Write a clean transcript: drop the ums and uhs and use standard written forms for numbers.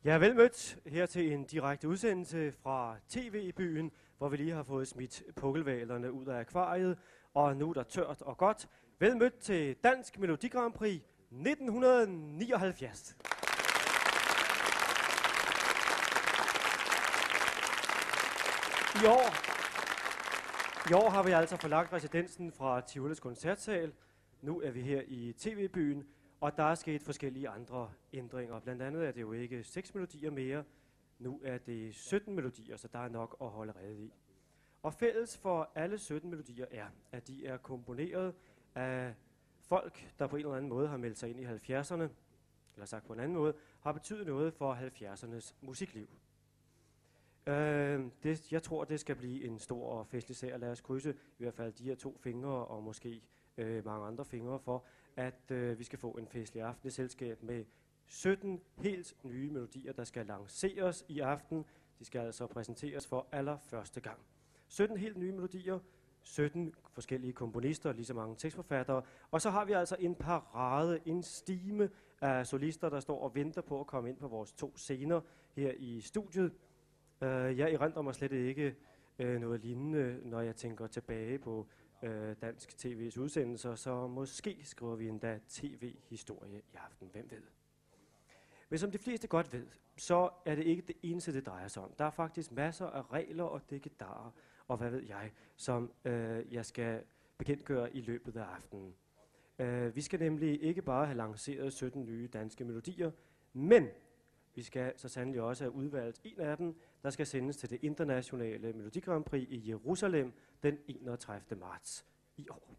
Ja, vel mødt her til en direkte udsendelse fra TV-byen, hvor vi lige har fået smidt pukkelvalerne ud af akvariet, og nu er der tørt og godt. Vel mødt til Dansk Melodi Grand Prix 1979. I år har vi altså forlagt residensen fra Tivolis Koncertsal. Nu er vi her i TV-byen, og der er sket forskellige andre ændringer. Blandt andet er det jo ikke 6 melodier mere. Nu er det 17 melodier, så der er nok at holde rede i. Og fælles for alle 17 melodier er, at de er komponeret af folk, der på en eller anden måde har meldt sig ind i 70'erne, eller sagt på en anden måde, har betydet noget for 70'ernes musikliv. Jeg tror, det skal blive en stor og festlig sag. Lad os krydse i hvert fald de her 2 fingre, og måske mange andre fingre, for at vi skal få en festlig aften i selskab med 17 helt nye melodier, der skal lanceres i aften. De skal altså præsenteres for allerførste gang. 17 helt nye melodier, 17 forskellige komponister, lige så mange tekstforfattere, og så har vi altså en parade, en stime af solister, der står og venter på at komme ind på vores 2 scener her i studiet. Jeg erindrer mig slet ikke noget lignende, når jeg tænker tilbage på dansk TV's udsendelser, så måske skriver vi endda tv-historie i aften, hvem ved. Men som de fleste godt ved, så er det ikke det eneste, det drejer sig om. Der er faktisk masser af regler og dekadarer, og hvad ved jeg, som jeg skal bekendtgøre i løbet af aftenen. Vi skal nemlig ikke bare have lanceret 17 nye danske melodier, men vi skal så sandelig også have udvalgt en af dem, der skal sendes til det internationale Melodi Grand Prix i Jerusalem den 31. marts i år.